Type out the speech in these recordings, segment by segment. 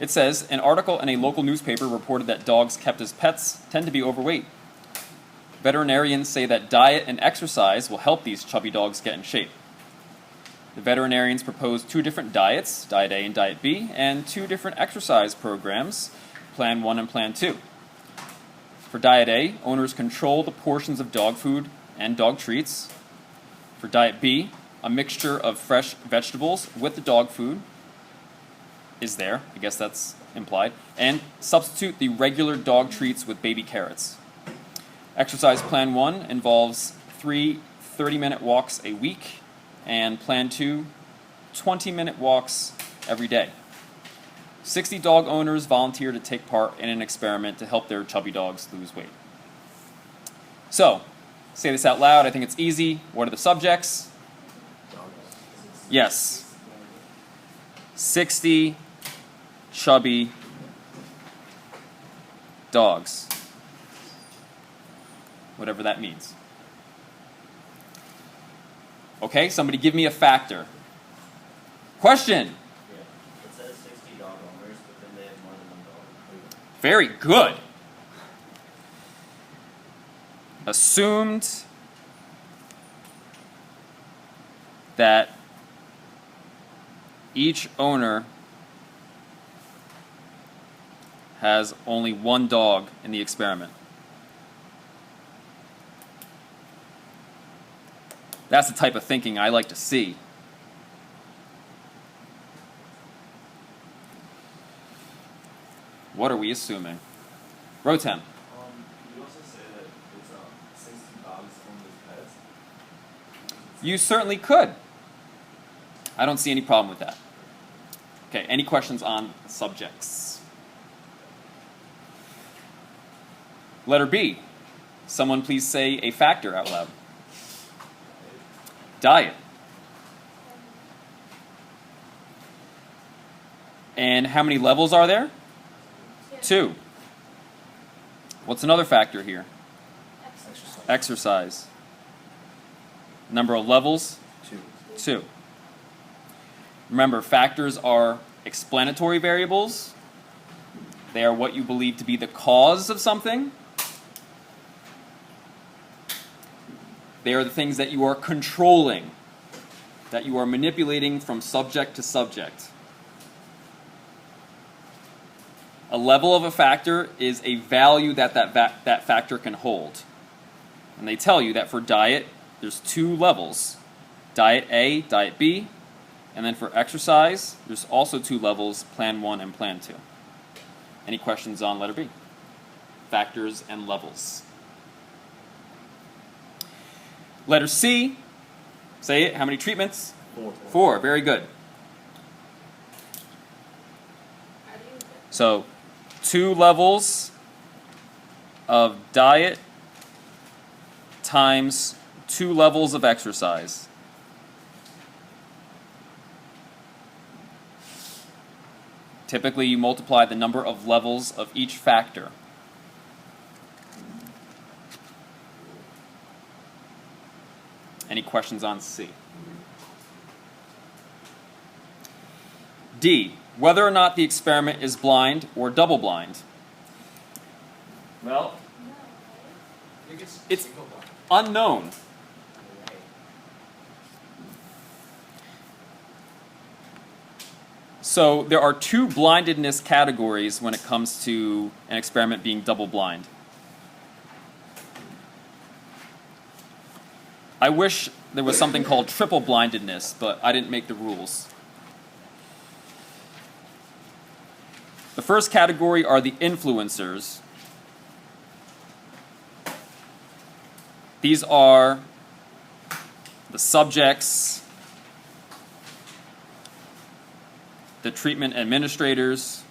It says, an article in a local newspaper reported that dogs kept as pets tend to be overweight. Veterinarians say that diet and exercise will help these chubby dogs get in shape. The veterinarians proposed 2 different diets, Diet A and Diet B, and 2 different exercise programs, Plan 1 and Plan 2. For Diet A, owners control the portions of dog food and dog treats. For Diet B, a mixture of fresh vegetables with the dog food is there, I guess that's implied, and substitute the regular dog treats with baby carrots. Exercise Plan 1 involves 3 30-minute walks a week, and Plan 2, 20-minute walks every day. 60 dog owners volunteer to take part in an experiment to help their chubby dogs lose weight. So, say this out loud. I think it's easy. What are the subjects? Yes. 60 chubby dogs. Whatever that means. Okay, somebody give me a factor. Question. Yeah, it says 60 dog owners, but then they have more than 1 dog. Very good. Assumed that each owner has only 1 dog in the experiment. That's the type of thinking I like to see. What are we assuming? Rotem. You also say that it's 60 dogs owned as pets. You certainly could. I don't see any problem with that. Okay, any questions on subjects? Letter B. Someone please say a factor out loud. Diet. And how many levels are there? 2. What's another factor here? Exercise. Number of levels? 2. Remember, factors are explanatory variables. They are what you believe to be the cause of something. They are the things that you are controlling, that you are manipulating from subject to subject. A level of a factor is a value that that factor can hold. And they tell you that for diet, there's 2 levels. Diet A, Diet B, and then for exercise, there's also 2 levels, Plan 1 and Plan 2. Any questions on letter B? Factors and levels. Letter C, say it, how many treatments? 4, very good. So, 2 levels of diet times 2 levels of exercise. Typically, you multiply the number of levels of each factor. Any questions on C? D, whether or not the experiment is blind or double-blind. Well, it's unknown. So there are 2 blindedness categories when it comes to an experiment being double-blind. I wish there was something called triple blindedness, but I didn't make the rules. The first category are the influencers. These are the subjects, the treatment administrators,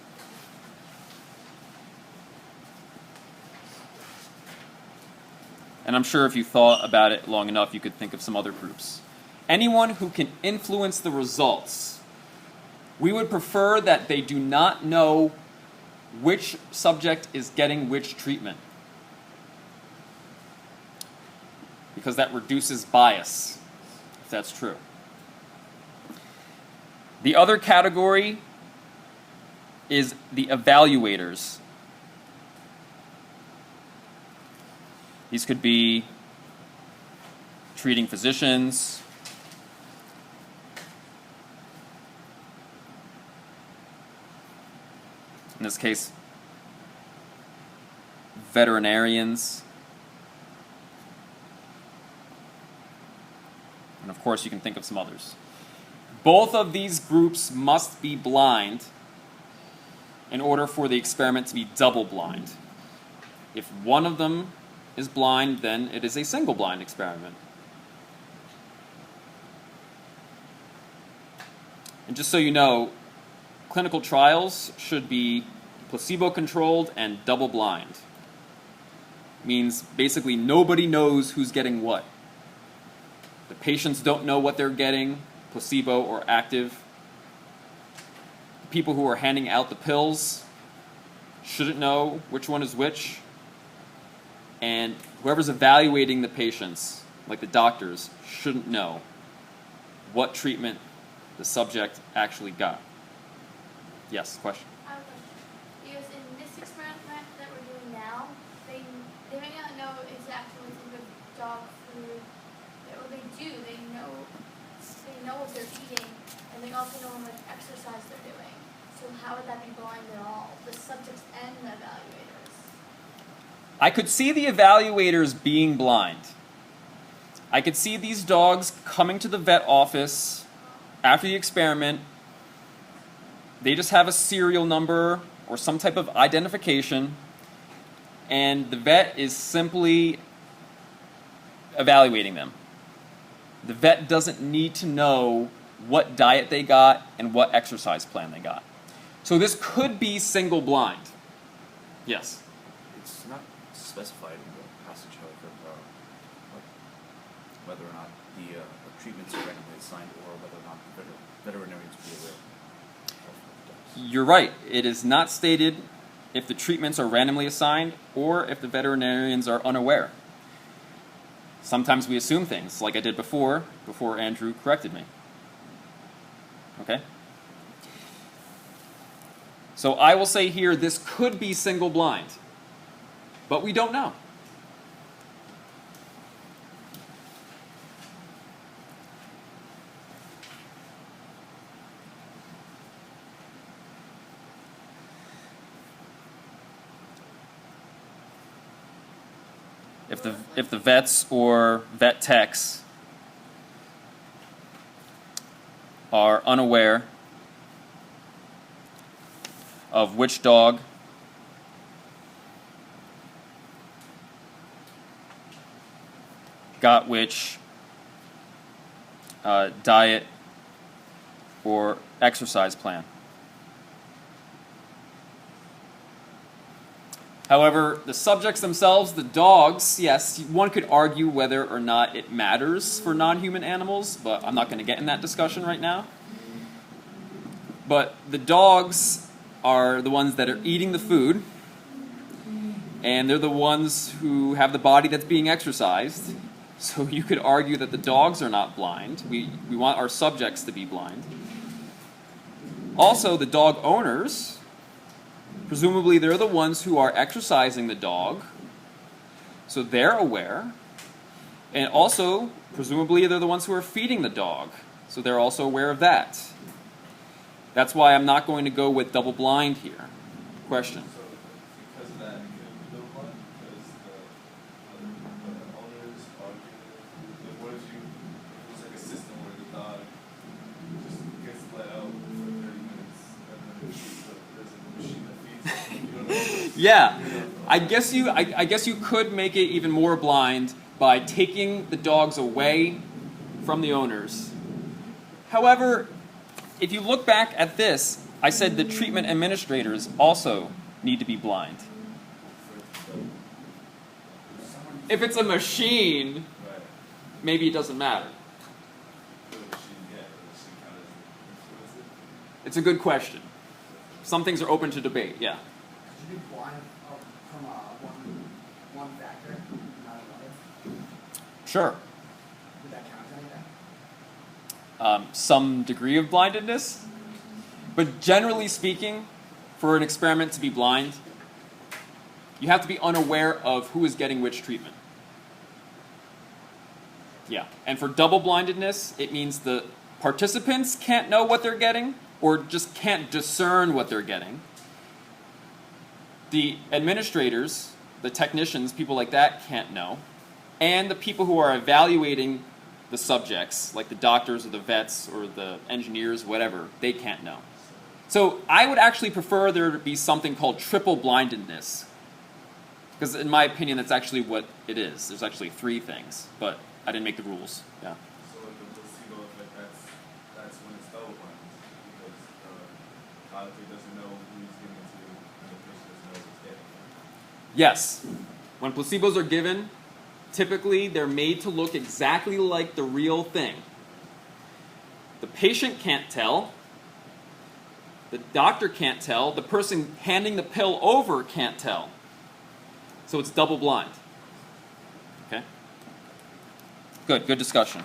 and I'm sure if you thought about it long enough, you could think of some other groups. Anyone who can influence the results. We would prefer that they do not know which subject is getting which treatment, because that reduces bias, if that's true. The other category is the evaluators. These could be treating physicians, in this case, veterinarians, and of course you can think of some others. Both of these groups must be blind in order for the experiment to be double blind. If one of them is blind, then it is a single blind experiment. And just so you know, clinical trials should be placebo-controlled and double-blind. Means basically nobody knows who's getting what. The patients don't know what they're getting, placebo or active. The people who are handing out the pills shouldn't know which one is which. And whoever's evaluating the patients, like the doctors, shouldn't know what treatment the subject actually got. Yes, question? I have a question. Because in this experiment that we're doing now, they may not know exactly what's in the dog food. Or they do. They know what they're eating, and they also know how much exercise they're doing. So how would that be blind at all? The subjects and the evaluators. I could see the evaluators being blind. I could see these dogs coming to the vet office after the experiment. They just have a serial number or some type of identification, and the vet is simply evaluating them. The vet doesn't need to know what diet they got and what exercise plan they got. So this could be single blind. Yes? It's not specified in the passage, however, whether or not the treatments are randomly assigned or whether or not the veterinarians will be aware of the You're right. It is not stated if the treatments are randomly assigned or if the veterinarians are unaware. Sometimes we assume things, like I did before Andrew corrected me. Okay? So I will say here, this could be single blind, but we don't know. If the vets or vet techs are unaware of which dog got which diet or exercise plan. However, the subjects themselves, the dogs, yes, one could argue whether or not it matters for non-human animals, but I'm not going to get in that discussion right now. But the dogs are the ones that are eating the food, and they're the ones who have the body that's being exercised. So you could argue that the dogs are not blind. We want our subjects to be blind. Also, the dog owners, presumably they're the ones who are exercising the dog, so they're aware. And also, presumably they're the ones who are feeding the dog, so they're also aware of that. That's why I'm not going to go with double blind here. Question? So because of that, you couldn't do double blind because the owners argue. Like, what if it was like a system where the dog just gets let out for 30 minutes and then there's a machine that feeds it? You know? Yeah, I guess you could make it even more blind by taking the dogs away from the owners. However, if you look back at this, I said the treatment administrators also need to be blind. If it's a machine, Right. maybe it doesn't matter. What the machine get? The machine kind of influences it. It's a good question. Some things are open to debate, yeah. Could you be blind from one factor, not another? Sure. Would that count as anything? Some degree of blindedness. But generally speaking, for an experiment to be blind, you have to be unaware of who is getting which treatment. Yeah, and for double-blindedness, it means the participants can't know what they're getting or just can't discern what they're getting. The administrators, the technicians, people like that can't know. And the people who are evaluating the subjects, like the doctors or the vets or the engineers, whatever, they can't know. So I would actually prefer there to be something called triple blindedness. Because in my opinion, that's actually what it is. There's actually 3 things, but I didn't make the rules. Yeah. So like the placebo effect, that's when it's double blind, because the doctor doesn't know who he's giving it to, and the patient doesn't know what he's getting. Yes. When placebos are given, typically they're made to look exactly like the real thing. The patient can't tell. The doctor can't tell. The person handing the pill over can't tell. So it's double blind. Okay? Good discussion.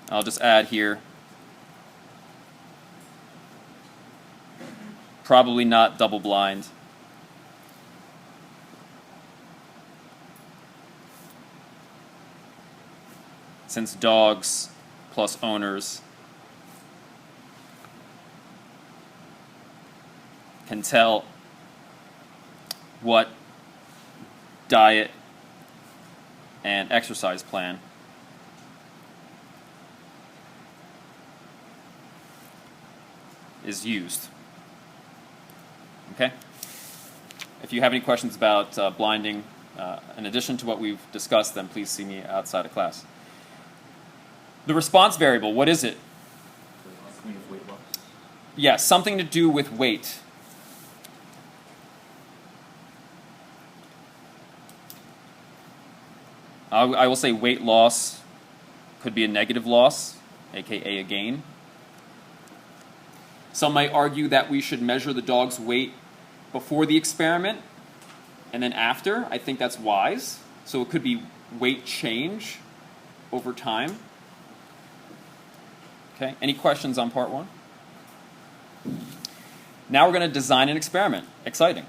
I'll just add here. Probably not double blind. Since dogs plus owners can tell what diet and exercise plan is used. Okay? If you have any questions about blinding, in addition to what we've discussed, then please see me outside of class. The response variable, what is it? Weight loss. Yeah, something to do with weight. I will say weight loss could be a negative loss, aka a gain. Some might argue that we should measure the dog's weight before the experiment and then after. I think that's wise. So it could be weight change over time. Okay, any questions on part 1? Now we're going to design an experiment. Exciting.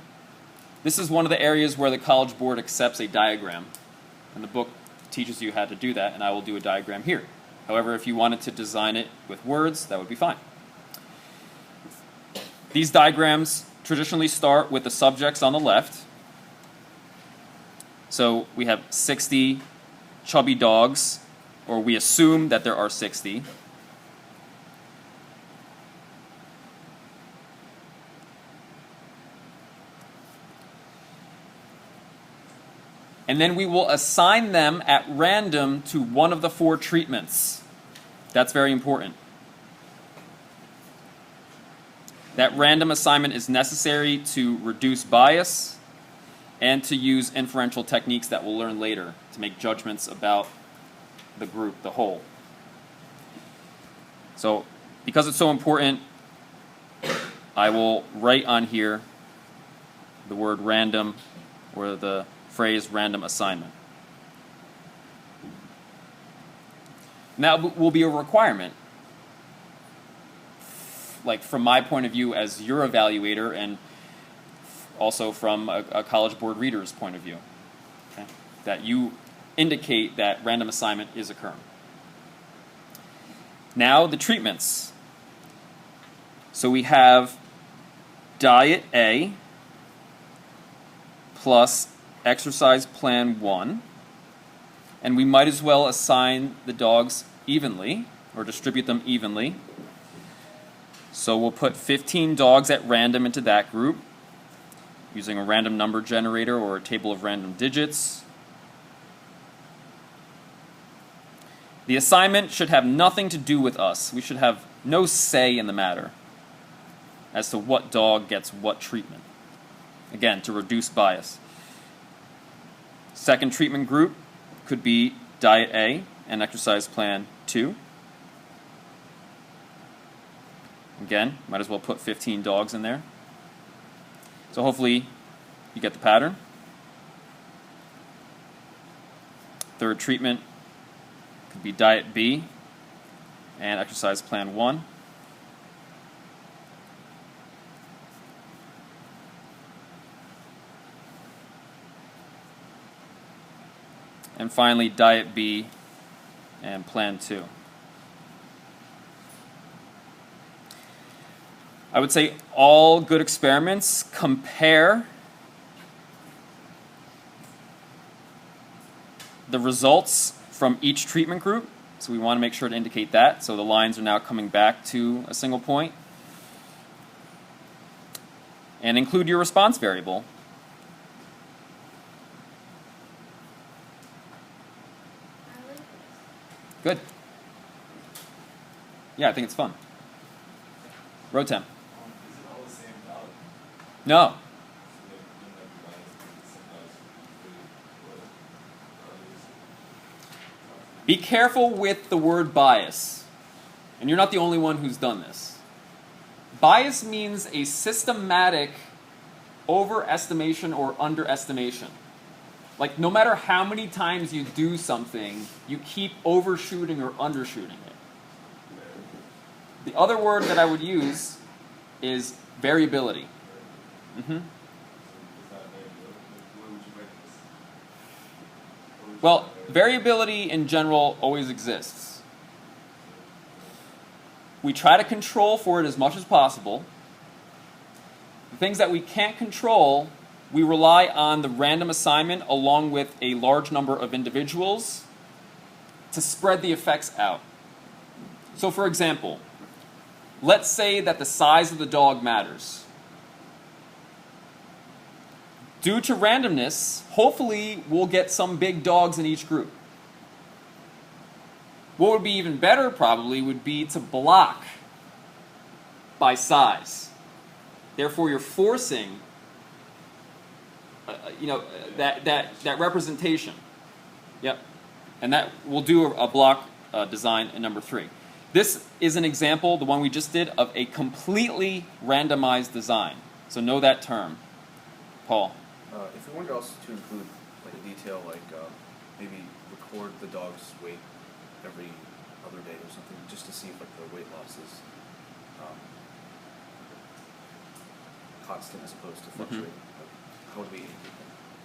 This is one of the areas where the College Board accepts a diagram. And the book teaches you how to do that, and I will do a diagram here. However, if you wanted to design it with words, that would be fine. These diagrams traditionally start with the subjects on the left. So we have 60 chubby dogs, or we assume that there are 60. And then we will assign them at random to one of the 4 treatments. That's very important. That random assignment is necessary to reduce bias and to use inferential techniques that we'll learn later to make judgments about the group, the whole. So, because it's so important, I will write on here the word random or the phrase random assignment. Now will be a requirement, like from my point of view as your evaluator and also from a College Board reader's point of view, okay? That you indicate that random assignment is occurring. Now the treatments. So we have diet A plus exercise plan 1, and we might as well assign the dogs evenly or distribute them evenly. So we'll put 15 dogs at random into that group using a random number generator or a table of random digits. The assignment should have nothing to do with us. We should have no say in the matter as to what dog gets what treatment. Again, to reduce bias. Second treatment group could be diet A and exercise plan 2. Again, might as well put 15 dogs in there. So hopefully you get the pattern. Third treatment could be diet B and exercise plan 1. And finally, diet B and plan 2. I would say all good experiments compare the results from each treatment group. So we want to make sure to indicate that. So the lines are now coming back to a single point. And include your response variable. I like this. Good. Yeah, I think it's fun. Road temp. Is it all the same dog? No. So they don't have to bias because some dogs are pretty others. Be careful with the word bias. And you're not the only one who's done this. Bias means a systematic overestimation or underestimation. Like, no matter how many times you do something, you keep overshooting or undershooting it. The other word that I would use is variability. Is that maybe, where would you rate this? Where would you Well, rate it? variability in general always exists. We try to control for it as much as possible. The things that we can't control, we rely on the random assignment along with a large number of individuals to spread the effects out. So for example, let's say that the size of the dog matters. Due to randomness, hopefully we'll get some big dogs in each group. What would be even better probably would be to block by size. Therefore, you're forcing that representation. Yep. And that we'll do a block design in number 3. This is an example, the one we just did, of a completely randomized design. So know that term. Paul. If we wanted also to include like a detail like maybe record the dog's weight every other day or something, just to see if like the weight loss is constant as opposed to fluctuating. How would we indicate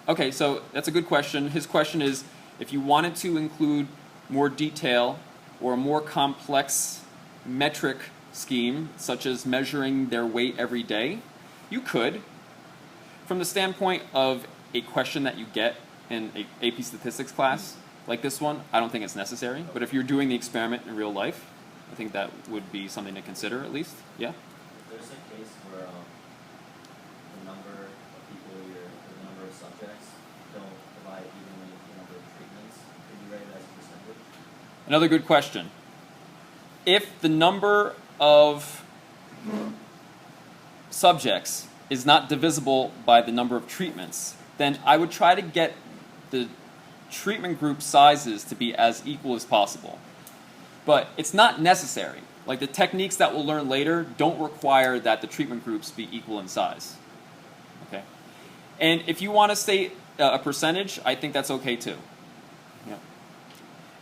that? Okay, so that's a good question. His question is, if you wanted to include more detail or a more complex metric scheme, such as measuring their weight every day, you could. From the standpoint of a question that you get in a AP statistics class, like this one, I don't think it's necessary. But if you're doing the experiment in real life, I think that would be something to consider at least. Yeah? If there's a case where the number of people the number of subjects don't divide evenly with the number of treatments, could you write it as a percentage? Another good question. If the number of subjects is not divisible by the number of treatments, then I would try to get the treatment group sizes to be as equal as possible. But it's not necessary. Like the techniques that we'll learn later don't require that the treatment groups be equal in size. Okay? And if you want to state a percentage, I think that's okay too. Yeah.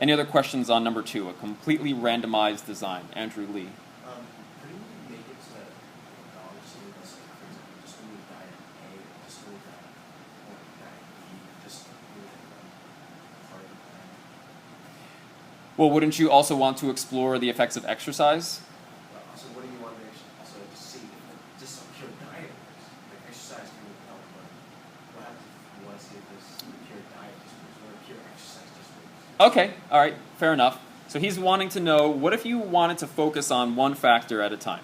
Any other questions on number 2, a completely randomized design? Andrew Lee. Couldn't we make it so that dogs so let's say, for example, just go with diet A, just go with diet, or diet B, just go with part of the plan? Well, wouldn't you also want to explore the effects of exercise? Also, what do you want to also to see if just a pure diet works? Like exercise can help, but what happens if you want to see if this pure diet just works or pure exercise just works? Okay, all right, fair enough. So he's wanting to know, what if you wanted to focus on one factor at a time?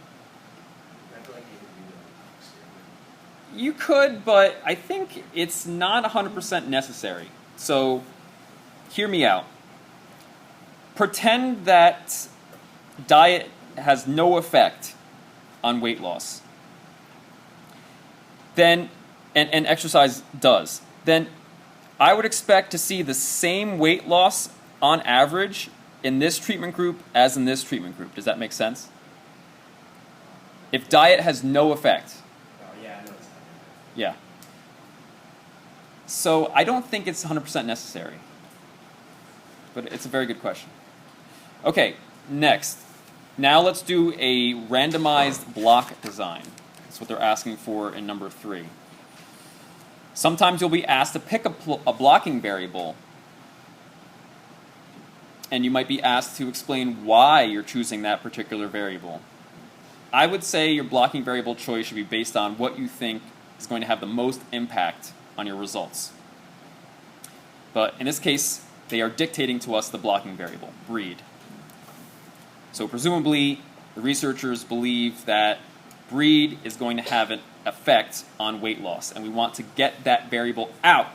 I feel like you could do that experiment. You could, but I think it's not 100% necessary. So hear me out. Pretend that diet has no effect on weight loss. Then, and exercise does. Then I would expect to see the same weight loss on average in this treatment group as in this treatment group. Does that make sense? If diet has no effect. Oh, yeah, I know it's not. Yeah. So I don't think it's 100% necessary. But it's a very good question. Okay, next. Now let's do a randomized block design. That's what they're asking for in number 3. Sometimes you'll be asked to pick a blocking variable and you might be asked to explain why you're choosing that particular variable. I would say your blocking variable choice should be based on what you think is going to have the most impact on your results. But in this case, they are dictating to us the blocking variable, breed. So presumably, the researchers believe that breed is going to have an effect on weight loss, and we want to get that variable out.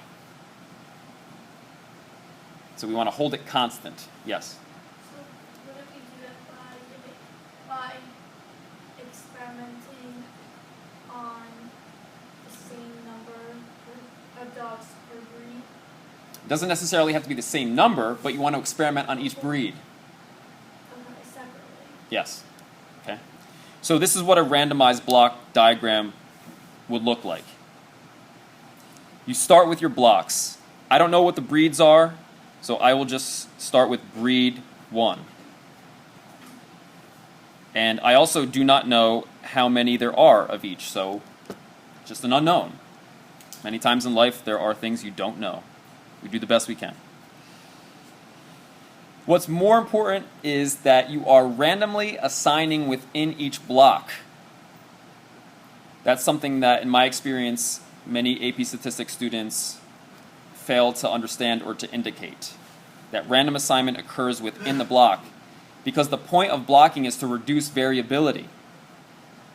So we want to hold it constant. Yes? So what if we do that by experimenting on the same number of dogs per breed? It doesn't necessarily have to be the same number, but you want to experiment on each breed. Okay, separately. Yes. Okay. So this is what a randomized block diagram would look like. You start with your blocks. I don't know what the breeds are, so I will just start with breed 1. And I also do not know how many there are of each, so just an unknown. Many times in life there are things you don't know. We do the best we can. What's more important is that you are randomly assigning within each block. That's something that, in my experience, many AP statistics students fail to understand or to indicate. That random assignment occurs within the block because the point of blocking is to reduce variability.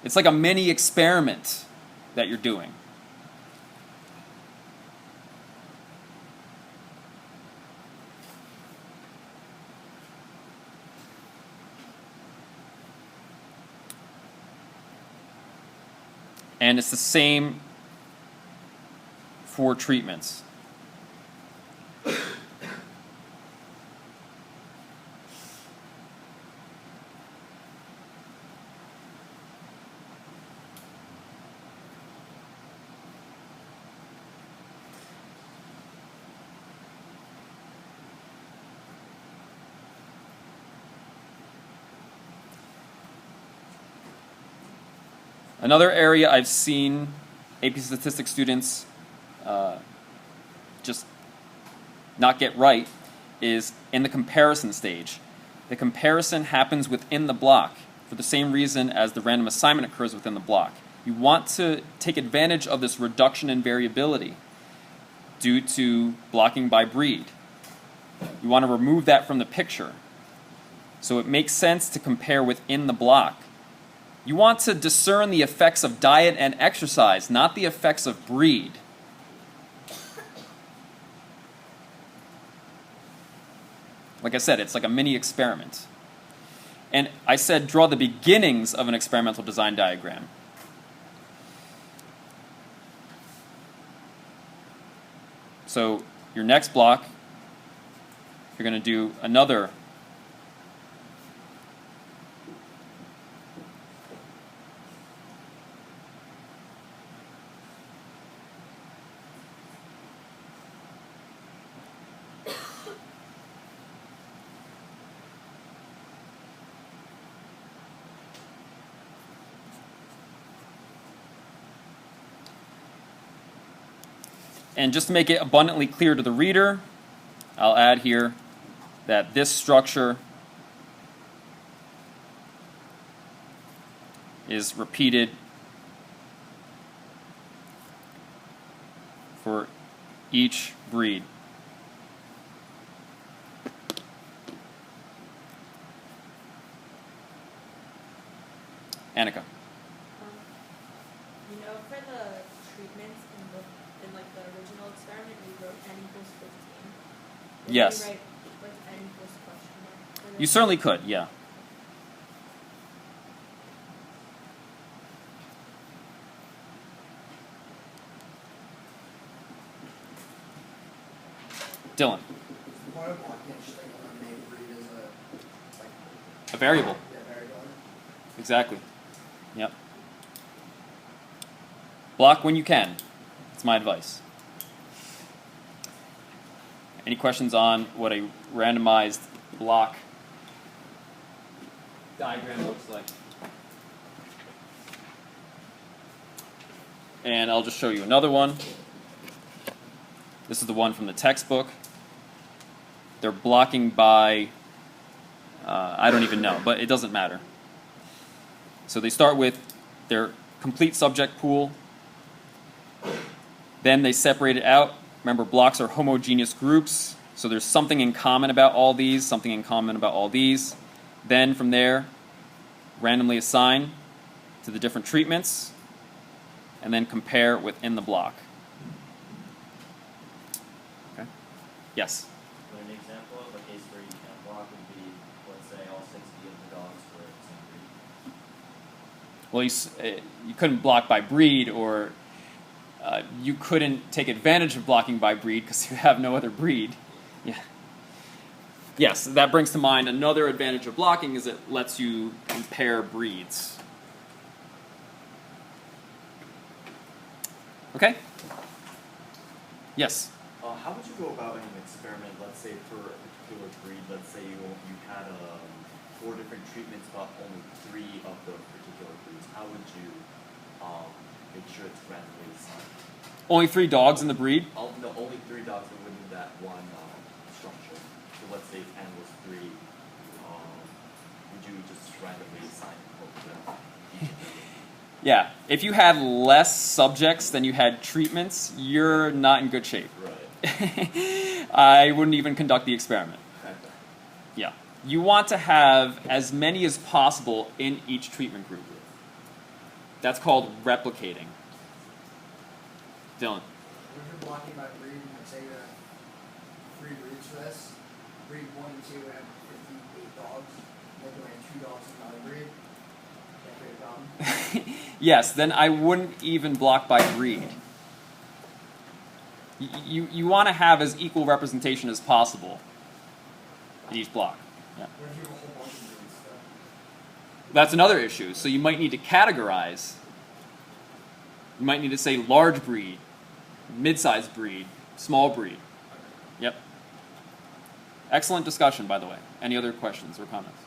It's like a mini experiment that you're doing. And it's the same for treatments. Another area I've seen AP statistics students just not get right is in the comparison stage. The comparison happens within the block for the same reason as the random assignment occurs within the block. You want to take advantage of this reduction in variability due to blocking by breed. You want to remove that from the picture. So it makes sense to compare within the block. You want to discern the effects of diet and exercise, not the effects of breed. Like I said, it's like a mini experiment. And I said draw the beginnings of an experimental design diagram. So your next block, you're going to do another And just to make it abundantly clear to the reader, I'll add here that this structure is repeated for each breed. Annika. You know, for the treatments in like the original experiment, we wrote n equals 15. Would Yes. we write like n equals question mark for You this? certainly could, yeah. Dylan, Why would block interesting eliminate breed as a a variable. variable? Exactly. Yep. Block when you can. That's my advice. Any questions on what a randomized block diagram looks like? And I'll just show you another one. This is the one from the textbook. They're blocking by I don't even know, but it doesn't matter. So they start with their complete subject pool. Then they separate it out. Remember, blocks are homogeneous groups, so there's something in common about all these, something in common about all these. Then from there, randomly assign to the different treatments, and then compare within the block. Okay? Yes? But an example of a case where you can't block would be, let's say, all 60 of the dogs were the same breed. Well, you couldn't block by breed, or you couldn't take advantage of blocking by breed because you have no other breed. Yeah. Yes, that brings to mind another advantage of blocking is it lets you compare breeds. Okay? Yes? How would you go about in an experiment, let's say for a particular breed, let's say you had 4 different treatments but only 3 of those particular breeds. How would you make sure it's randomly assigned? Only 3 dogs in the breed? No, only 3 dogs that within that one structure. So let's say N was 3. Would you just randomly assign both of them? Yeah. If you had less subjects than you had treatments, you're not in good shape. Right. I wouldn't even conduct the experiment. Okay. Yeah. You want to have as many as possible in each treatment group. That's called replicating. Dylan. If you're blocking by breed, let's say you have 3 breeds for this. Breed 1 and 2 have 58 dogs. Then you have 2 dogs in another breed. That create a problem. Yes, then I wouldn't even block by breed. You want to have as equal representation as possible in each block. Yeah. What if you have a whole bunch of breeds though? That's another issue. So you might need to categorize. You might need to say large breed, mid-sized breed, small breed. Yep. Excellent discussion, by the way. Any other questions or comments?